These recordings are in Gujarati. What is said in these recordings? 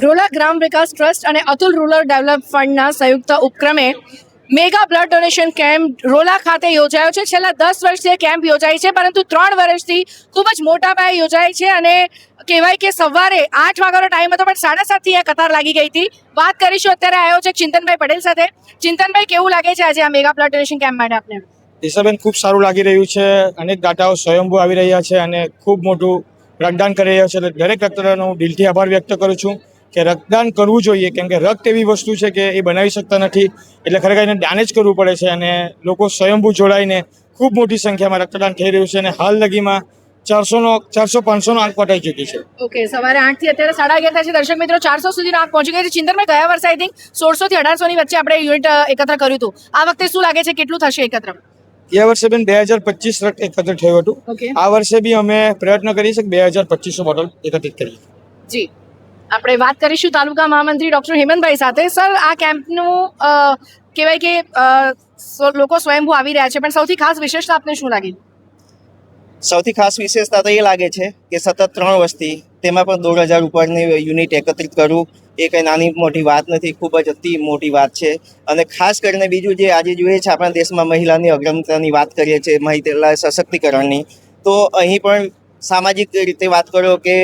રોલા ગ્રામ વિકાસ ટ્રસ્ટ અને અતુલ રૂરલ ડેવલપ ફંડના સંયુક્ત ઉપક્રમે mega blood donation camp Rola ખાતે યોજાયો છે. છેલ્લા 10 વર્ષથી આ કેમ્પ યોજાય છે, પરંતુ 3 વર્ષથી ખૂબ જ મોટા પાયે યોજાય છે અને કહેવાય કે સવારે 8 વાગ્યાનો ટાઈમ હતો, પણ 7:30થી આ કતાર લાગી ગઈ હતી. વાત કરીશું અત્યારે આયોજક ચિંતનભાઈ પટેલ સાથે. ચિંતનભાઈ, કેવું લાગે છે આજે આ મેગા બ્લડ ડોનેશન કેમ્પ માટે આપને? ઈશાબેન, ખૂબ સારું લાગી રહ્યું છે. અનેક દાતાઓ સ્વયંભૂ આવી રહ્યા છે અને ખૂબ મોટું રક્તદાન કરી રહ્યા છે. દરેક રક્તદાતાનો હું દિલથી આભાર વ્યક્ત કરું છું કે રક્તદાન કરવું જોઈએ, કેમ કે રક્ત એવી વસ્તુ છે કે એ બનાવી શકતા નથી, એટલે ખરેખર એને દાન જ કરવું પડે છે. અને લોકો સ્વયંભૂ જોડાઈને ખૂબ મોટી સંખ્યામાં રક્તદાન થઈ રહ્યું છે અને હાલ લગીમાં 400-500 આંક પટાઈ ચૂકી છે. ઓકે, સવારે 8 થી અત્યારે 11:30 થાય છે. દર્શક મિત્રો, 400 સુધીનો આંક પહોંચી ગઈ છે. ચિંતનભાઈ, ગયા વર્ષે આઈ થિંક 1600 થી 1800 ની વચ્ચે આપણે યુનિટ એકત્ર કર્યું હતું. આ વખતે શું લાગે છે, કેટલું થશે એકત્ર? ગયા વર્ષે બેન 2025 રક્ત એકત્ર થયું હતું. આ વર્ષે બી અમે પ્રયત્ન કરી છે કે 2250 બોટલ એકત્રિત કરીએ. જી, આપણે વાત કરીશું તાલુકા મહામંત્રી ડોક્ટર હેમંતભાઈ સાથે. સર, આ કેમ્પનું કહેવાય કે લોકો સ્વયંભૂ આવી રહ્યા છે, પણ સૌથી ખાસ વિશેષતા આપને શું લાગી? સૌથી ખાસ વિશેષતા તો એ લાગે છે કે સતત 3 વર્ષથી તેમાં પણ 1,000 ઉપરની યુનિટ એકત્રિત કરવું એ કંઈ નાની મોટી વાત નથી, ખૂબ જ અતિ મોટી વાત છે. અને ખાસ કરીને બીજું જે આજે જોઈએ છે, આપણા દેશમાં મહિલાની અગ્રતાની વાત કરીએ છીએ, મહિલા સશક્તિકરણની, તો અહીં પણ સામાજિક રીતે વાત કરો કે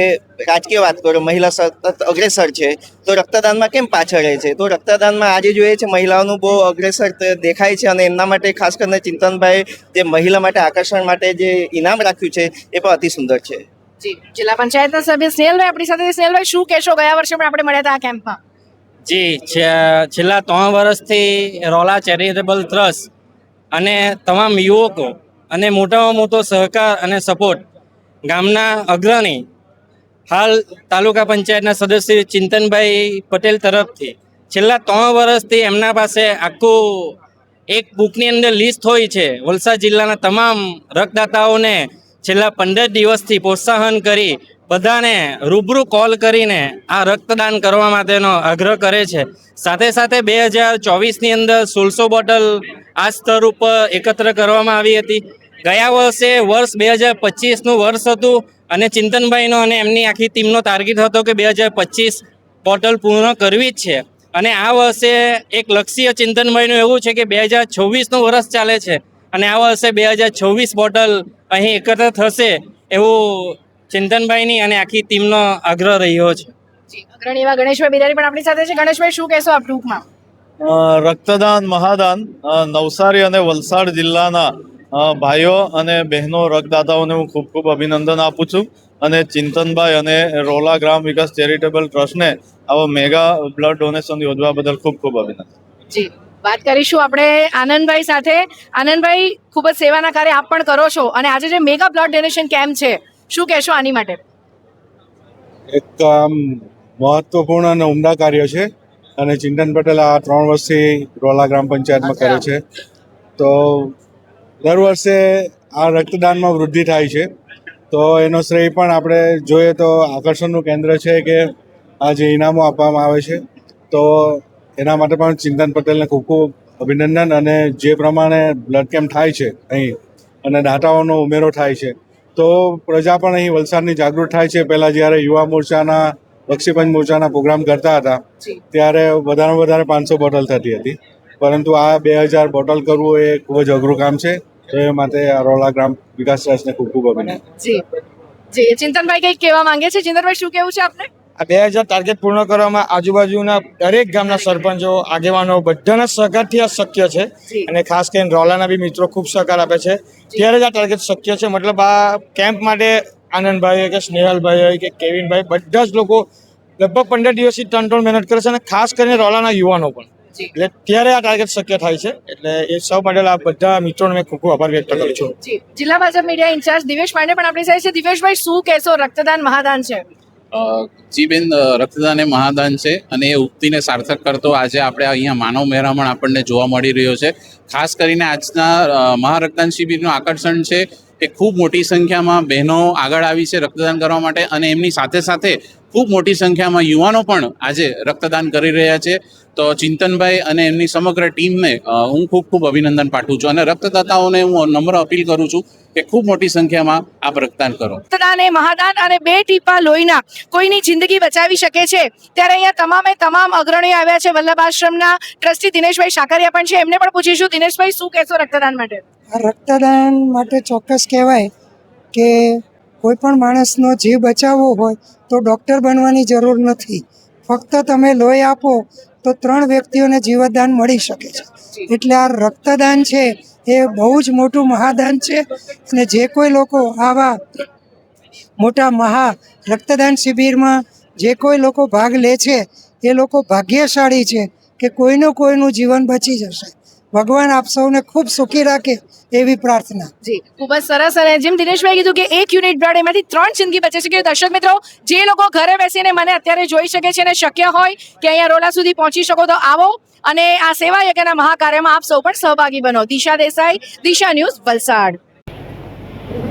રાજકીય વાત કરો, મહિલા સતત અગ્રેસર છે. તો રક્તદાનમાં કેમ પાછળ રહે છે? તો રક્તદાનમાં આજે જોઈએ છે મહિલાઓનું બહુ અગ્રેસર દેખાય છે. અને એમના માટે ખાસ કરીને ચિંતનભાઈ જે મહિલા માટે આકર્ષણ માટે જે ઇનામ રાખ્યું છે એ પણ અતિ સુંદર છે. જી, જિલ્લા પંચાયતના સભ્ય સ્નેહલભાઈ આપણી સાથે. સ્નેહલભાઈ, શું કહેશો? ગયા વર્ષે પણ આપણે મળ્યા હતા આ કેમ્પમાં. જી, છેલ્લા 3 વર્ષથી રોલા ચેરિટેબલ ટ્રસ્ટ અને તમામ યુવકો અને મોટામાં મોટો સહકાર અને સપોર્ટ ગામના અગ્રણી હાલ તાલુકા પંચાયતના સદસ્ય ચિંતનભાઈ પટેલ તરફથી છેલ્લા 3 વર્ષથી એમના પાસે આખું એક બુકની અંદર લિસ્ટ હોય છે. વલસાડ જિલ્લાના તમામ રક્તદાતાઓને છેલ્લા 15 દિવસથી પ્રોત્સાહન કરી બધાને રૂબરૂ કોલ કરીને આ રક્તદાન કરવા માટેનો આગ્રહ કરે છે. સાથે સાથે 2024ની અંદર 1600 બોટલ આ સ્તર ઉપર એકત્ર કરવામાં આવી હતી. ગયા વર્ષે વર્ષ 2025નું વર્ષ હતું અને ચિંતનભાઈનો અને એમની આખી ટીમનો ટાર્ગેટ હતો કે 2025 બોટલ પૂર્ણ કરવી જ છે. અને આ વર્ષે એક લક્ષ્ય ચિંતનભાઈનું એવું છે કે 2026નું વર્ષ ચાલે છે અને આ વર્ષે 2026 બોટલ અહીં એકત્ર થશે એવું ચિંતનભાઈની અને આખી ટીમનો આગ્રહ રહ્યો છે. જી, અગ્રણી એવા ગણેશભાઈ બિરારી પણ આપણી સાથે છે. ગણેશભાઈ, શું કહેશો આપ ટૂંકમાં? રક્તદાન મહાદાન નવસારી અને વલસાડ જિલ્લાના ભાઈઓ અને બહેનો રક્તદાતાઓને હું ખૂબ ખૂબ અભિનંદન આપું છું. અને ચિંતનભાઈ અને રોલા ગ્રામ વિકાસ ચેરિટેબલ ટ્રસ્ટને આવો મેગા બ્લડ ડોનેશન યોજવા બદલ ખૂબ ખૂબ અભિનંદન. જી, વાત કરીશું આપણે આનંદભાઈ સાથે. આનંદભાઈ, ખૂબ જ સેવાના કાર્ય આપ પણ કરો છો અને આજે જે મેગા બ્લડ ડોનેશન કેમ્પ છે, શું કહેશો આની માટે? એક મહત્વપૂર્ણ અને ઉમદા કાર્ય છે અને ચિંતન પટેલ આ 3 વર્ષથી રોલા ગ્રામ પંચાયતમાં કરે છે. તો દર વર્ષે આ રક્તદાનમાં વૃદ્ધિ થાય છે, તો એનો શ્રેય પણ આપણે જોઈએ તો આકર્ષણનું કેન્દ્ર છે કે આ જે ઇનામો આપવામાં આવે છે, તો એના માટે પણ ચિંતન પટેલને ખૂબ ખૂબ અભિનંદન. અને જે પ્રમાણે બ્લડ કેમ્પ થાય છે અહીં અને દાતાઓનો ઉમેરો થાય છે, તો પ્રજા પણ અહીં વલસાડની જાગૃત થાય છે. પહેલાં જ્યારે યુવા મોરચાના બક્ષીપંચ મોરચાના પ્રોગ્રામ કરતા હતા ત્યારે વધારેમાં વધારે 500 બોટલ થતી હતી, પરંતુ આ 2000 બોટલ કરવું એ ખૂબ જ અઘરું કામ છે. તો એ માટે આ રોલા ગ્રામ વિકાસ ટ્રસ્ટને ખૂબ ખૂબ અભિનંદન. જી જી, ચિંતનભાઈ કંઈક કહેવા માંગે છે. ચિંતનભાઈ, શું કહેવું છે આપને? આ 2000 ટાર્ગેટ પૂર્ણ કરવામાં આજુબાજુના દરેક ગામના સરપંચો, આગેવાનો બધાના સહકારથી આ શક્ય છે. અને ખાસ કરીને રોલાના બી મિત્રો ખૂબ સહકાર આપે છે, ત્યારે જ આ ટાર્ગેટ શક્ય છે. મતલબ આ કેમ્પ માટે આનંદભાઈ હોય કે સ્નેહલભાઈ હોય કે કેવિનભાઈ, બધા જ લોકો લગભગ 15 દિવસથી ત્રણ મહેનત કરે છે. અને ખાસ કરીને રોલાના યુવાનો પણ, એટલે ત્યારે આ ટાર્ગેટ શક્ય થાય છે. એટલે એ સૌ માટે આ બધા મિત્રોને મેં ખૂબ ખૂબ આભાર વ્યક્ત કરું છું. જિલ્લા ભાજપ મીડિયા ઇન્ચાર્જ દિવેશ પાંડે પણ આપણી સાથે છે. દિવેશભાઈ, શું કહેશો? રક્તદાન મહાદાન છે. જી બેન, રક્તદાન એ મહાદાન છે અને એ ઉક્તિને સાર્થક કરતો આજે આપણે અહીંયા માનવ મહેરામણ આપણને જોવા મળી રહ્યો છે. ખાસ કરીને આજના મહારક્તદાન શિબિરનું આકર્ષણ છે કે ખૂબ મોટી સંખ્યામાં બહેનો આગળ આવી છે રક્તદાન કરવા માટે, અને એમની સાથે સાથે ખૂબ મોટી સંખ્યામાં યુવાનો પણ આજે રક્તદાન કરી રહ્યા છે. તો ચિંતનભાઈ અને એમની સમગ્ર ટીમને હું ખૂબ ખૂબ અભિનંદન પાઠવું છું, અને રક્તદાતાઓને હું નમ્ર અપીલ કરું છું કે ખૂબ મોટી સંખ્યામાં આપ રક્તદાન કરો. રક્તદાન એ મહાદાન, અને 2 ટીપા લોહીના કોઈની જિંદગી બચાવી શકે છે. ત્યારે અહીંયા તમામ અગ્રણીઓ આવ્યા છે. વલ્લભ આશ્રમના ટ્રસ્ટી દિનેશભાઈ શાકરિયા પણ છે, એમને પણ પૂછીશું. દિનેશભાઈ, શું કહેશો રક્તદાન માટે? આ રક્તદાન માટે ચોક્કસ કહેવાય કે કોઈ પણ માણસનો જીવ બચાવવો હોય તો ડૉક્ટર બનવાની જરૂર નથી. ફક્ત તમે લોહી આપો તો 3 વ્યક્તિઓને જીવતદાન મળી શકે છે. એટલે આ રક્તદાન છે એ બહુ જ મોટું મહાદાન છે. અને જે કોઈ લોકો આવા મોટા રક્તદાન શિબિરમાં જે કોઈ લોકો ભાગ લે છે એ લોકો ભાગ્યશાળી છે કે કોઈનું જીવન બચી જશે. ભગવાન આપ સૌને ખૂબ સુખી રાખે એવી પ્રાર્થના. જી, ખૂબ જ સરસ. અને જેમ દિનેશભાઈ કીધું કે 1 યુનિટ બ્લડ, એમાંથી 3 જિંદગી બચે છે. કે દર્શક મિત્રો, જે લોકો ઘરે બેસીને મને અત્યારે જોઈ શકે છે અને શક્ય હોય કે અહીંયા રોલા સુધી પહોંચી શકો તો આવો અને આ સેવા યજ્ઞના મહાકાર્યમાં આપ સૌ પણ સહભાગી બનો. દિશા દેસાઈ, દિશા ન્યૂઝ, વલસાડ.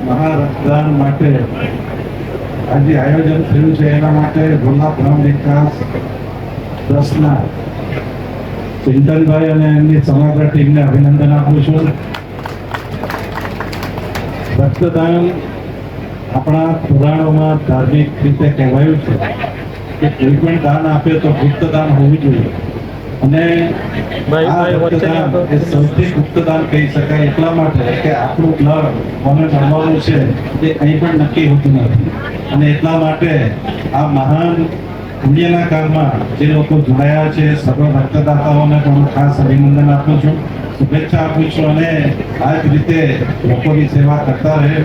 મહારક્તદાન માટે આજે આયોજન થયું છે એના માટે રોલા ગ્રામ વિકાસ ટ્રસ્ટના ચિંતનભાઈ અને એમની સમગ્ર ટીમને અભિનંદન આપું છું. રક્તદાન આપણા પુરાણોમાં ધાર્મિક રીતે કહેવાયું છે કે કોઈ પણ દાન આપે તો ગુપ્તદાન હોવું જોઈએ, અને આ રક્તદાન એ સૌથી ગુપ્તદાન કહી શકાય એટલા માટે કે આપણું બ્લડ કોને મળવાનું છે એ કંઈ પણ નક્કી હોતું નથી. અને એટલા માટે આ મહાન પુણ્યના કામમાં જે લોકો જોડાયા છે સર્વ રક્તદાતાઓને પણ ખાસ અભિનંદન આપું છું, શુભેચ્છા આપું છું, અને આ જ રીતે લોકોની સેવા કરતા રહે.